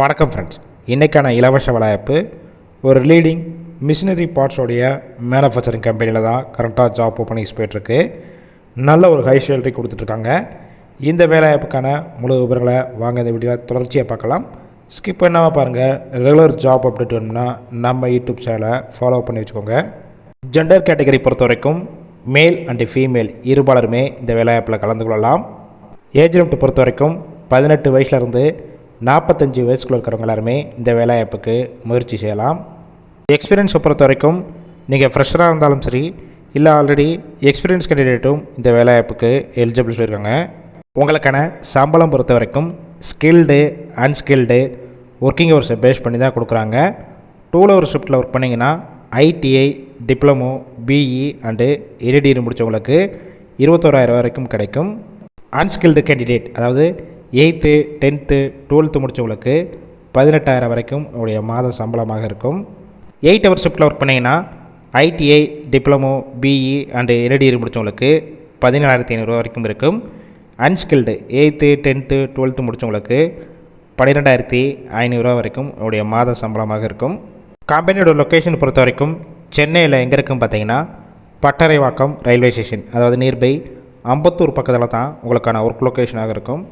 வணக்கம் ஃப்ரெண்ட்ஸ், இன்றைக்கான இலவச வேலைவாய்ப்பு ஒரு லீடிங் மிஷினரி பார்ட்ஸோடைய மேனுஃபேக்சரிங் கம்பெனியில் தான் கரண்ட்டாக ஜாப் ஓப்பனிங்ஸ் போய்ட்டுருக்கு. நல்ல ஒரு ஹை சேலரி கொடுத்துட்ருக்காங்க. இந்த வேலைவாய்ப்புக்கான முழு விவரங்களை வாங்க இந்த வீடியோவில் தொடர்ச்சியாக பார்க்கலாம். ஸ்கிப் பண்ணாமல் பாருங்கள். ரெகுலர் ஜாப் அப்டேட் வேணும்னா நம்ம யூடியூப் சேனலை ஃபாலோ பண்ணி வச்சுக்கோங்க. ஜெண்டர் கேட்டகரி பொறுத்த வரைக்கும் மேல் அண்டு ஃபீமேல் இருபாலருமே இந்த வேலைவாய்ப்பில் கலந்து கொள்ளலாம். ஏஜ் லிமிட் பொறுத்த வரைக்கும் 18 வயசுலேருந்து 45 வயசுக்குள்ள இருக்கிறவங்க எல்லாருமே இந்த வேலைவாய்ப்புக்கு முயற்சி செய்யலாம். எக்ஸ்பீரியன்ஸை பொறுத்த வரைக்கும் நீங்கள் ஃப்ரெஷராக இருந்தாலும் சரி, இல்லை ஆல்ரெடி எக்ஸ்பீரியன்ஸ் கேண்டிடேட்டும் இந்த வேலைவாய்ப்புக்கு எலிஜிபிள் சொல்லியிருக்காங்க. உங்களுக்கான சம்பளம் பொறுத்த வரைக்கும் ஸ்கில்டு அன்ஸ்கில்டு ஒர்க்கிங் ஹவர்ஸை பேஸ் பண்ணி தான் கொடுக்குறாங்க. 2 ஹவர் ஷிஃப்ட்டில் ஒர்க் பண்ணிங்கன்னா ITI, diploma, BE and LED முடித்தவங்களுக்கு 21,000 வரைக்கும் கிடைக்கும். அன்ஸ்கில்டு கேண்டிடேட் அதாவது 8th 10th 12th முடித்தவங்களுக்கு 18,000 வரைக்கும் உங்களுடைய மாத சம்பளமாக இருக்கும். 8 ஹவர் ஷிஃப்ட்டில் ஒர்க் பண்ணிங்கன்னா ITI, diploma, BE and LED முடித்தவங்களுக்கு 17,500 வரைக்கும் இருக்கும். அன்ஸ்கில்டு 8th 10th 12th முடித்தவங்களுக்கு 12,500 வரைக்கும் உங்களுடைய மாத சம்பளமாக இருக்கும். கம்பெனியோட லொக்கேஷன் பொறுத்த வரைக்கும் சென்னையில் எங்கே இருக்கும் பார்த்தீங்கன்னா பட்டறைவாக்கம் ரயில்வே ஸ்டேஷன், அதாவது நியர்பை அம்பத்தூர் பக்கத்தில் தான் உங்களுக்கான ஒர்க் லொக்கேஷனாக இருக்கும்.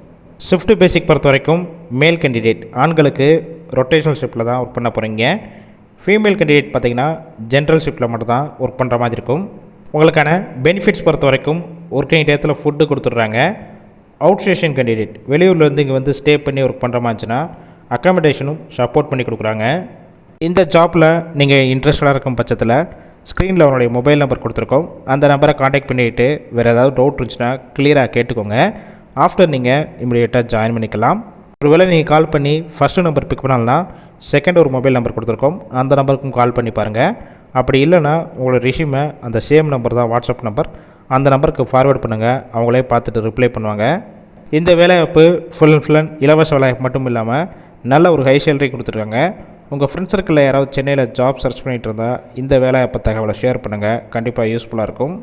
ஷிஃப்ட் பேசிக் பொறுத்த வரைக்கும் மேல் கேண்டிடேட் ஆண்களுக்கு ரொட்டேஷனல் ஷிஃப்ட்டில் தான் ஒர்க் பண்ண போகிறீங்க. ஃபீமேல் கேண்டிடேட் பார்த்திங்கன்னா ஜென்ரல் ஷிஃப்ட்டில் மட்டும் தான் ஒர்க் பண்ணுற மாதிரி இருக்கும். உங்களுக்கான பெனிஃபிட்ஸ் பொறுத்த வரைக்கும் ஒர்க்கிங் டயத்தில் ஃபுட்டு கொடுத்துட்றாங்க. அவுட் ஸ்டேஷன் கேண்டிடேட் வெளியூர்லேருந்து இங்கே வந்து ஸ்டே பண்ணி ஒர்க் பண்ணுற மாதிரிச்சுன்னா அக்காமடேஷனும் சப்போர்ட் பண்ணி கொடுக்குறாங்க. இந்த ஜாப்பில் நீங்கள் இன்ட்ரெஸ்டடாக இருக்கும் பட்சத்தில் ஸ்க்ரீனில் அவனுடைய மொபைல் நம்பர் கொடுத்துருக்கோம். அந்த நம்பரை காண்டாக்ட் பண்ணிவிட்டு வேறு ஏதாவது டவுட் இருந்துச்சுன்னா கிளியராக கேட்டுக்கோங்க. ஆஃப்டர் நீங்கள் இமிடியேட்டாக ஜாயின் பண்ணிக்கலாம். ஒருவேளை நீங்கள் கால் பண்ணி ஃபஸ்ட்டு நம்பர் பிக் பண்ணாலனா செகண்ட் ஒரு மொபைல் நம்பர் கொடுத்துருக்கோம், அந்த நம்பருக்கும் கால் பண்ணி பாருங்கள். அப்படி இல்லைனா உங்களோட ரெஸ்யூமை அந்த சேம் நம்பர் தான் வாட்ஸ்அப் நம்பர், அந்த நம்பருக்கு ஃபார்வேர்ட் பண்ணுங்கள். அவங்களே பார்த்துட்டு ரிப்ளை பண்ணுவாங்க. இந்த வேலைவாய்ப்பு ஃபுல் அண்ட் ஃபுல் இலவச வேலைவாய்ப்பு மட்டும் இல்லாமல் நல்ல ஒரு ஹை சேலரி கொடுத்துருக்காங்க. உங்கள் ஃப்ரெண்ட்ஸ் சர்க்கிளில் யாராவது சென்னையில் ஜாப் சர்ச் பண்ணிகிட்டு இருந்தால் இந்த வேலைவாய்ப்பு தகவலை ஷேர் பண்ணுங்கள். கண்டிப்பாக யூஸ்ஃபுல்லாக இருக்கும்.